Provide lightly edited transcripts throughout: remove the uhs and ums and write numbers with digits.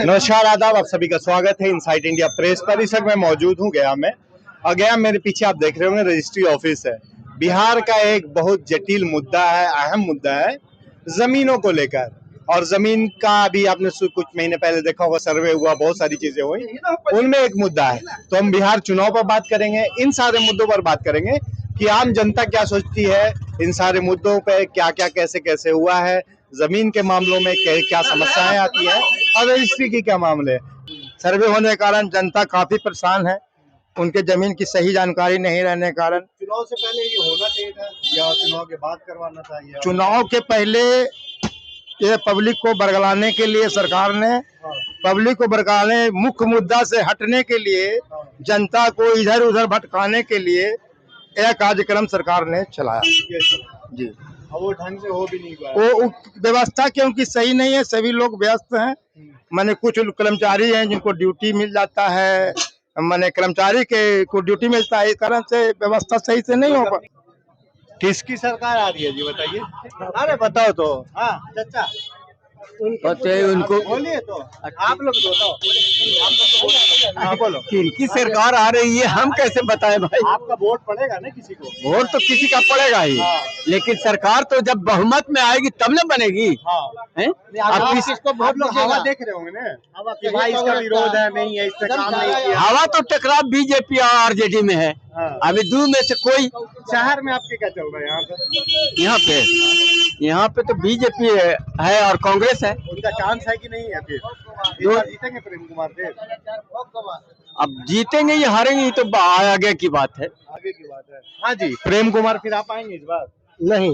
नमस्कार, आदाब। आप सभी का स्वागत है इनसाइट इंडिया प्रेस परिसर में मौजूद हूँ गया में। और गया मेरे पीछे आप देख रहे होंगे रजिस्ट्री ऑफिस है। बिहार का एक बहुत जटिल मुद्दा है, अहम मुद्दा है जमीनों को लेकर। और जमीन का अभी आपने कुछ महीने पहले देखा होगा, सर्वे हुआ, बहुत सारी चीजें हुई, उनमें एक मुद्दा है। तो हम बिहार चुनाव पर बात करेंगे, इन सारे मुद्दों पर बात करेंगे कि आम जनता क्या सोचती है इन सारे मुद्दों पे, क्या क्या कैसे कैसे हुआ है, जमीन के मामलों में क्या समस्याएं आती है और रजिस्ट्री की क्या मामले। सर्वे होने के कारण जनता काफी परेशान है, उनके जमीन की सही जानकारी नहीं रहने के कारण। चुनाव से पहले ये होना चाहिए था या चुनाव के बाद करवाना चाहिए? चुनाव के पहले ये पब्लिक को बरगलाने के लिए सरकार ने, पब्लिक को बरगलाने, मुख्य मुद्दा से हटने के लिए, जनता को इधर उधर भटकाने के लिए यह कार्यक्रम सरकार ने चलाया जी। और वो ढंग से हो भी नहीं पाया। वो व्यवस्था क्योंकि सही नहीं है, सभी लोग व्यस्त हैं। माने कुछ कर्मचारी हैं जिनको ड्यूटी मिल जाता है, माने कर्मचारी के को ड्यूटी मिलता है, इस कारण से व्यवस्था सही से नहीं हो पा। किसकी सरकार आ रही है जी, बताइए। अरे बताओ तो। हाँ चाचा, उनको बोलिए तो। आप लोग बताओ, हाँ बोलो। किनकी सरकार आ रही है हम कैसे बताएं भाई। आपका वोट पड़ेगा ना किसी को? वोट तो किसी का पड़ेगा ही, लेकिन सरकार तो जब बहुमत में आएगी तब न बनेगी। आप किसको वोट लोग हवा देख रहे होंगे ना कि भाई इसका विरोध है, नहीं है, इससे काम नहीं किया। हवा तो टकराव बीजेपी और आरजेडी में है। अभी दो में से कोई। शहर में आपके क्या चल रहा है यहाँ यहाँ पे तो बीजेपी है और कांग्रेस है। उनका चांस है कि नहीं है? फिर जीतेंगे प्रेम कुमार देव? अब जीतेंगे या हारेंगे ये तो आगे की बात है। आगे की बात है। हाँ जी, प्रेम कुमार फिर आप आएंगे इस बार? नहीं,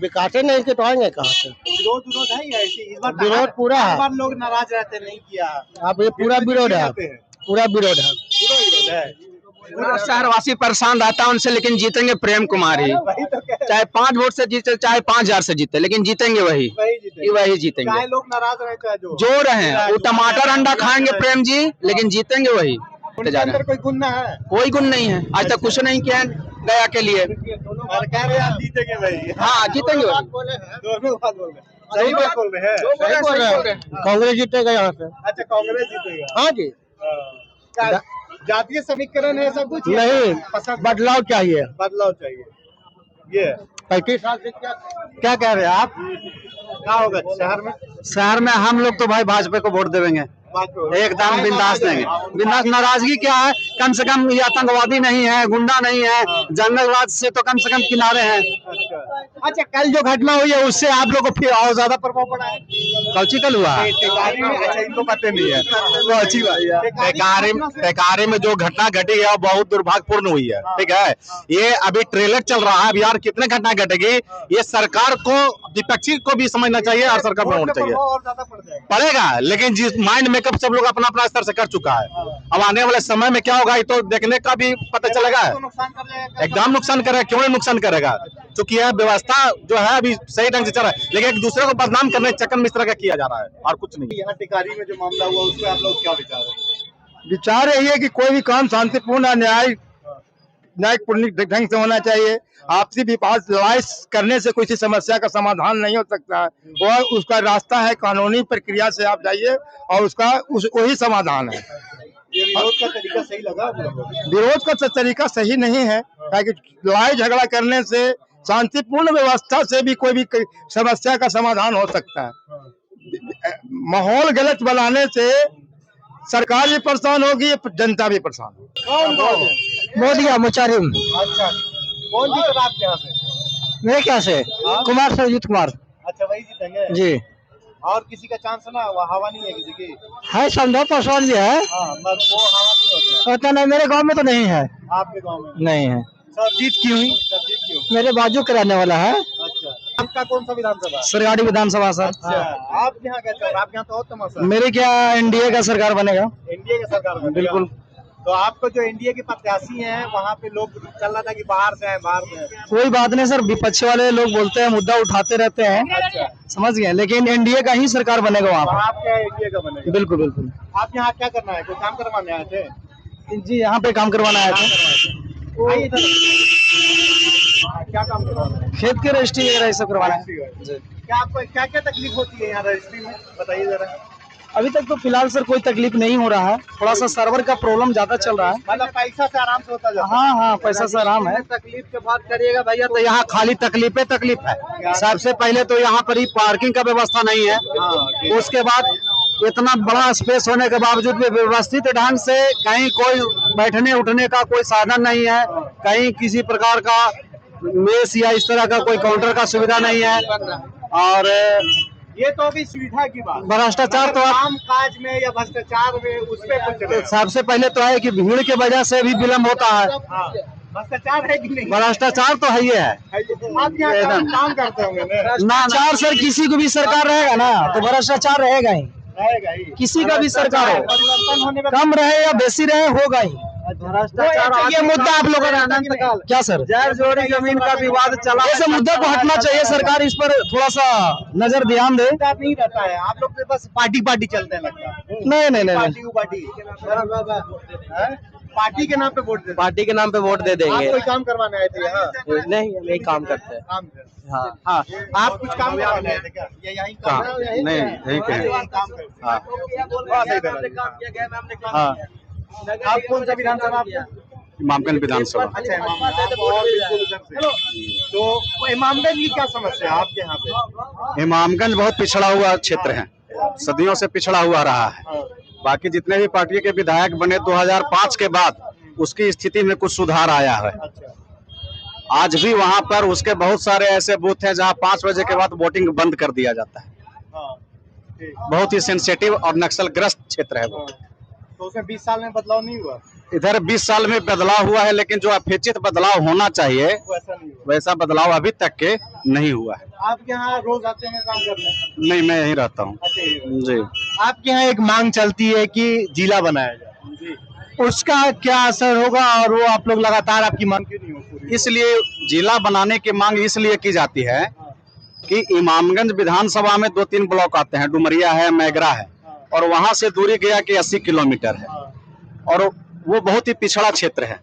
बिकाते नहीं के तो आएंगे कहाँ से। विरोध है या ऐसे इस बार? विरोध पूरा है। इस बार लोग नाराज रहते, नहीं किया। अब ये पूरा विरोध है, पूरा विरोध है, पूरा विरोध है। पूरा शहरवासी परेशान रहता है उनसे, लेकिन जीतेंगे प्रेम कुमार ही। चाहे 5 वोट से जीते, चाहे 5000 से जीते, लेकिन जीतेंगे वही जीतेंगे। चाहे लोग नाराज रहे, चाहे जो रहे, वो टमाटर अंडा खाएंगे प्रेम जी, लेकिन जीतेंगे वही। उनके अंदर कोई गुण ना है? कोई गुण नहीं है, आज तक कुछ नहीं किया गया के लिए। और कह रहे आप जीतेंगे भाई? हाँ जीतेंगे वही। दोनों बात बोल रहे हैं, सही बात बोल रहे हैं। सही बोल रहे हैं। कांग्रेस जीतेगा यहाँ से। अच्छा, कांग्रेस जीतेगा? हाँ जी। क्या जातीय समीकरण है सब कुछ? नहीं, बदलाव चाहिए, बदलाव चाहिए। ये 35 साल से क्या कह रहे हैं आप? क्या होगा शहर में? शहर में हम लोग तो भाई भाजपा को वोट देंगे, एकदम बिंदास देंगे। बिंदास। नाराजगी क्या है, कम से कम ये आतंकवादी नहीं है, गुंडा नहीं है, जंगलवाद से तो कम से कम किनारे हैं। अच्छा, कल जो घटना हुई है उससे आप लोगों को फिर और ज्यादा प्रभाव पड़ा है? कौची कल हुआ? अच्छा, इनको पता नहीं है तो अच्छी बात है। टेकारी में जो घटना घटी है वो बहुत दुर्भाग्यपूर्ण हुई है, ठीक है। ये अभी ट्रेलर चल रहा है, अब यार कितने घटना घटेगी, ये सरकार को, विपक्षी को भी समझना चाहिए और सरकार को होना चाहिए। और ज्यादा पड़ेगा, लेकिन जिस माइंड मेकअप सब लोग अपना अपना स्तर से कर चुका है। अब आने वाले समय में क्या होगा ये तो देखने का भी पता चलेगा। एकदम नुकसान करेगा, क्यों नहीं नुकसान करेगा, क्योंकि यह व्यवस्था जो है अभी सही ढंग से चल रहा है, लेकिन एक दूसरे को बदनाम करने के चक्कर में इस तरह का किया जा रहा है और कुछ नहीं। यहाँ टिकारी में जो मामला हुआ उस पर आप लोग क्या विचार है? विचार यही है कि कोई भी काम शांतिपूर्ण, न्यायपूर्ण ढंग से होना चाहिए। आपसी विवाद, लड़ाई करने से कोई समस्या का समाधान नहीं हो सकता है। वह उसका रास्ता है, कानूनी प्रक्रिया से आप जाइए और उसका वही समाधान है। ये विरोध का तरीका सही लगा? विरोध का तरीका सही नहीं है, ताकि लड़ाई झगड़ा करने से, शांतिपूर्ण व्यवस्था से भी कोई भी समस्या का समाधान हो सकता है। माहौल गलत बनाने से सरकार भी परेशान होगी, जनता भी परेशान होगी। मोदिया मुचारिम। अच्छा, कौन जीत रहा आपके यहाँ से? मेरे क्या से कुमार, सरजीत कुमार। अच्छा, वही जीतेंगे जी। और किसी का चांस ना? वो हवा नहीं है किसी की? है, संभव पासवान जी है। मगर वो हवा नहीं होता। नहीं, मेरे गांव में तो नहीं है। आपके गांव में नहीं है। सरजीत क्यों हुई? सरजीत क्यों? मेरे बाजू कराने वाला है। अच्छा, आपका कौन सा विधानसभा? सरगाड़ी विधानसभा सर। अच्छा, आप यहाँ क्या चल रहा है? आप यहाँ तो और तमाशा। मेरे क्या एनडीए का सरकार बनेगा? एनडीए का सरकार बनेगा? बिल्कुल। तो आपको जो एनडीए के प्रत्याशी हैं वहाँ पे लोग चल रहा था कि बाहर से है, बाहर से है। कोई बात नहीं सर, विपक्ष वाले लोग बोलते हैं, मुद्दा उठाते रहते हैं। अच्छा, समझ गए, लेकिन एनडीए का ही सरकार बनेगा वहाँ पर। आप क्या एनडीए का बनेगा? बिल्कुल बिल्कुल। आप यहाँ क्या करना है? कोई काम करवाने आए थे? जी, यहाँ पे काम करवाना आया था। आइए इधर। क्या काम करवाना है? खेत के रजिस्ट्री वगैरह ये सब करवाना है। क्या आपको क्या क्या तकलीफ होती है यहाँ रजिस्ट्री में, बताइए जरा। अभी तक तो फिलहाल सर कोई तकलीफ नहीं हो रहा है, थोड़ा सा सर्वर का प्रॉब्लम ज्यादा चल रहा है। मतलब पैसा से आराम से होता जाता है। हाँ, पैसा से आराम है। तकलीफ की बात करिएगा भैया तो यहाँ खाली तकलीफ है। सबसे पहले तो यहाँ पर ही पार्किंग का व्यवस्था नहीं है। उसके बाद इतना बड़ा स्पेस होने के बावजूद भी व्यवस्थित ढंग से कहीं कोई बैठने उठने का कोई साधन नहीं है, कहीं किसी प्रकार का मेस या इस तरह का कोई काउंटर का सुविधा नहीं है। और ये तो अभी सुविधा की बात। भ्रष्टाचार तो काम काज में या भ्रष्टाचार में उस पे कुछ सबसे पहले तो है कि भीड़ की वजह से भी विलम्ब होता है। भ्रष्टाचार है कि नहीं? भ्रष्टाचार तो है ही है। आप यहाँ काम करते होंगे ना? भ्रष्टाचार सर किसी को भी सरकार रहेगा ना तो भ्रष्टाचार रहेगा ही, रहेगा ही। किसी का भी सरकार हो, परिवर्तन होने में कम रहे या बेसी रहे होगा ही। भ्रष्टाचार ये मुद्दा आप लोगों का अनंतकाल क्या सर, जर जोड़ी जमीन का विवाद चला, ऐसे मुद्दे को हटना चाहिए, सरकार इस पर थोड़ा सा नजर ध्यान दे। नहीं रहता है। आप लोग के बस पार्टी चलते हैं लगता है। नहीं पार्टी पार्टी के नाम पे वोट देते। पार्टी के नाम पे वोट दे आप देंगे। कोई काम करवाने आए थे यहाँ? नहीं, हम यही काम करते हैं। काम करते। हाँ हाँ, आप कुछ काम करवाने आए थे क्या? ये यहीं काम करते हैं? नहीं, यहीं पे हैं। यहीं काम करते हैं। हाँ बस इधर है। हाँ, आप कौन सा विधानसभा आपका? इमामगंज विधानसभा। अच्छा, इमामगंज। और बिल्कुल उधर से। तो इमामगंज की क्या समस्या है आपके यहाँ पे? इमामगंज बहुत पिछड़ा हुआ क्षेत्र है, सदियों से पिछड़ा हुआ रहा है। बाकी जितने भी पार्टी के विधायक बने 2005 के बाद उसकी स्थिति में कुछ सुधार आया है। अच्छा। आज भी वहां पर उसके बहुत सारे ऐसे बूथ हैं जहां 5 बजे के बाद वोटिंग बंद कर दिया जाता है। हाँ, ठीक। बहुत ही सेंसिटिव और नक्सल ग्रस्त क्षेत्र है वो। तो उसमें 20 साल में बदलाव नहीं हुआ? इधर 20 साल में बदलाव हुआ है, लेकिन जो अपेक्षित बदलाव होना चाहिए वैसा नहीं हुआ। वैसा बदलाव अभी तक के नहीं हुआ है। आप यहाँ रोज आते हैं काम करने? नहीं, मैं यहीं रहता हूँ। अच्छा, जी। आपके यहाँ एक मांग चलती है कि जिला बनाया जाए, जी। उसका क्या असर होगा और वो आप लोग लगातार आपकी मांग क्यों नहीं हो पूरी? इसलिए जिला बनाने की मांग इसलिए की जाती है कि इमामगंज विधानसभा में 2-3 ब्लॉक आते हैं, डुमरिया है, मैगरा है, और वहां से दूरी गया कि 80 किलोमीटर है, और वो बहुत ही पिछड़ा क्षेत्र है,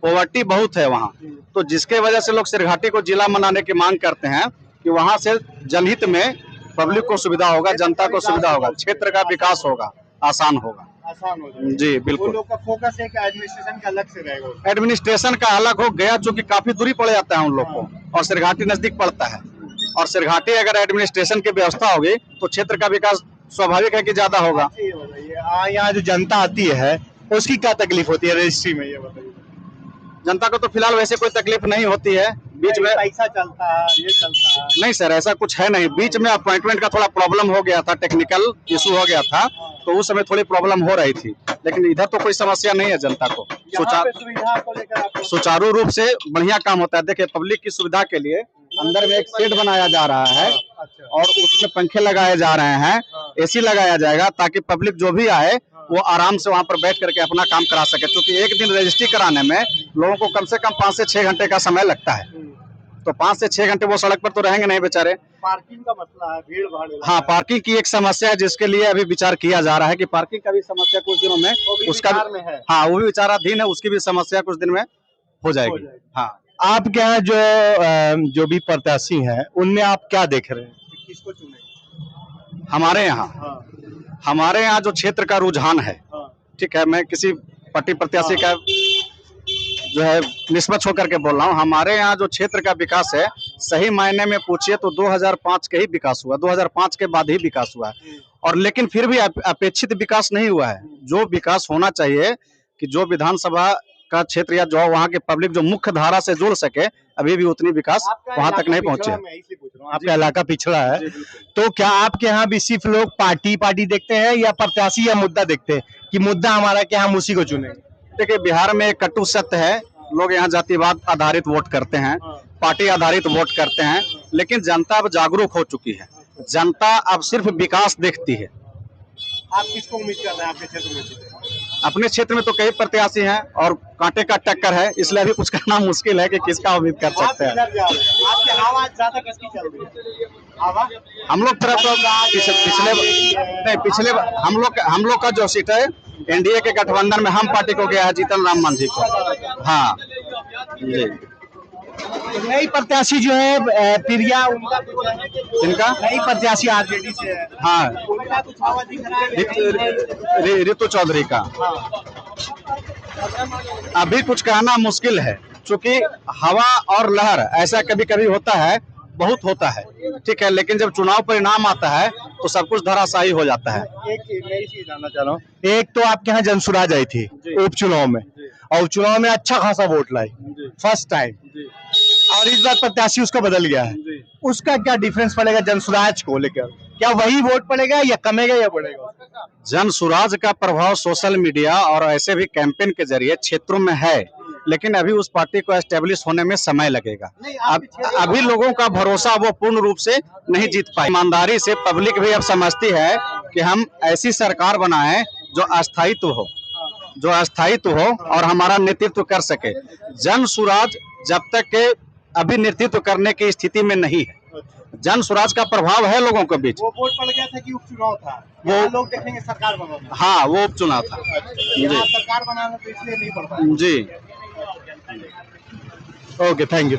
पॉवर्टी बहुत है वहाँ। तो जिसके वजह से लोग सिरघाटी को जिला बनाने की मांग करते हैं कि वहाँ से जनहित में पब्लिक को सुविधा होगा, जनता को सुविधा होगा, क्षेत्र का विकास होगा, आसान होगा। आसान हो जाए। जी वो बिल्कुल। लोग का फोकस है कि एडमिनिस्ट्रेशन का अलग से रहेगा। एडमिनिस्ट्रेशन का अलग हो गया, जो कि काफी दूरी पड़ जाता है उन लोग को, और सिरघाटी नजदीक पड़ता है। और सिरघाटी अगर एडमिनिस्ट्रेशन की व्यवस्था होगी तो क्षेत्र का विकास स्वाभाविक है कि ज्यादा होगा। यहाँ जो जनता आती है उसकी क्या तकलीफ होती है रजिस्ट्री में, ये बताइए। जनता को तो फिलहाल वैसे कोई तकलीफ नहीं होती है। बीच में पैसा चलता है, ये चलता है। नहीं सर, ऐसा कुछ है नहीं। बीच में अपॉइंटमेंट का थोड़ा प्रॉब्लम हो गया था, टेक्निकल इशू हो गया था, तो उस समय थोड़ी प्रॉब्लम हो रही थी, लेकिन इधर तो कोई समस्या नहीं है। जनता को यहाँ पे सुविधा को लेकर आपको सुचारू रूप से बढ़िया काम होता है। देखिए, पब्लिक की सुविधा के लिए अंदर में एक शेड बनाया जा रहा है, और उसमें पंखे लगाए जा रहे हैं, एसी लगाया जाएगा, ताकि पब्लिक जो भी आए वो आराम से वहां पर बैठ करके अपना काम करा सके। क्योंकि एक दिन रजिस्ट्री कराने में लोगों को कम से कम 5 से 6 घंटे का समय लगता है, तो 5 से 6 घंटे वो सड़क पर तो रहेंगे नहीं बेचारे। पार्किंग का मसला है, भीड़ भाड़। हाँ, पार्किंग की एक समस्या है, जिसके लिए अभी विचार किया जा रहा है कि पार्किंग का भी समस्या कुछ दिनों में उसका विचार में है। हाँ, वो भी विचाराधीन है, उसकी भी समस्या कुछ दिन में हो जाएगी। हाँ, आपके यहाँ जो भी प्रत्याशी हैं उनमें आप क्या देख रहे हैं? किसको चुने? हमारे यहाँ जो क्षेत्र का रुझान है, ठीक है, मैं किसी पार्टी प्रत्याशी का जो है निष्पक्ष होकर के बोल रहा हूँ। हमारे यहाँ जो क्षेत्र का विकास है, सही मायने में पूछिए तो 2005 के ही विकास हुआ, 2005 के बाद ही विकास हुआ है। और लेकिन फिर भी अपेक्षित विकास नहीं हुआ है। जो विकास होना चाहिए कि जो विधानसभा का क्षेत्र या जो वहाँ के पब्लिक जो मुख्य धारा से जुड़ सके, अभी भी उतनी विकास वहाँ तक नहीं पहुँचे। आपका इलाका पिछड़ा है, तो क्या आपके यहाँ भी सिर्फ लोग पार्टी देखते हैं या प्रत्याशी या मुद्दा देखते हैं कि मुद्दा हमारा क्या, हम उसी को चुनेंगे? देखिए, बिहार में एक कटु सत्य है, लोग यहाँ जातिवाद आधारित वोट करते हैं, पार्टी आधारित वोट करते हैं, लेकिन जनता अब जागरूक हो चुकी है। जनता अब सिर्फ विकास देखती है। आप किसको उम्मीद कर रहे हैं आपके क्षेत्र में? अपने क्षेत्र में तो कई प्रत्याशी हैं और कांटे का टक्कर है, इसलिए अभी कुछ कहना मुश्किल है कि किसका उम्मीद कर सकते हैं। आपकी आवाज ज्यादा किसकी चल रही है? हम लोग तरफ तो पिछले हम लोग का जो सीट है एनडीए के गठबंधन में हम पार्टी को गया है जीतन राम मांझी को। हाँ जी। नई प्रत्याशी जो है प्रिया, उनका इनका नई प्रत्याशी आरजेडी से है। हाँ, का कुछ हवा दिख रहा है? ऋतु चौधरी का अभी कुछ कहना मुश्किल है, क्योंकि हवा और लहर ऐसा कभी कभी होता है, बहुत होता है, ठीक है, लेकिन जब चुनाव परिणाम आता है तो सब कुछ धराशायी हो जाता है। एक चीज मैं इसी जानना चाह रहा हूँ, एक तो आपके यहाँ जनसुराज आई थी उपचुनाव में, और उपचुनाव में अच्छा खासा वोट लाई फर्स्ट टाइम, और इस बार प्रत्याशी उसका बदल गया है, उसका क्या डिफरेंस पड़ेगा जनसुराज को लेकर? क्या वही वोट पड़ेगा या कमेगा या बढ़ेगा? जन सुराज का प्रभाव सोशल मीडिया और ऐसे भी कैंपेन के जरिए क्षेत्रों में है, लेकिन अभी उस पार्टी को एस्टेब्लिश होने में समय लगेगा। अभी लोगों का भरोसा वो पूर्ण रूप से नहीं जीत पाए। ईमानदारी से पब्लिक भी अब समझती है कि हम ऐसी सरकार बनाएं जो अस्थायित्व हो और हमारा नेतृत्व कर सके। जन सुराज जब तक के अभी नेतृत्व करने की स्थिति में नहीं है। जन सुराज का प्रभाव है लोगों के बीच। वो वोट पड़ गया था कि उपचुनाव था? वो लोग देखेंगे सरकार बनाना। हाँ, वो उपचुनाव था जी। सरकार बनाना तो इसलिए नहीं पड़ पाया। जी, ओके, थैंक यू।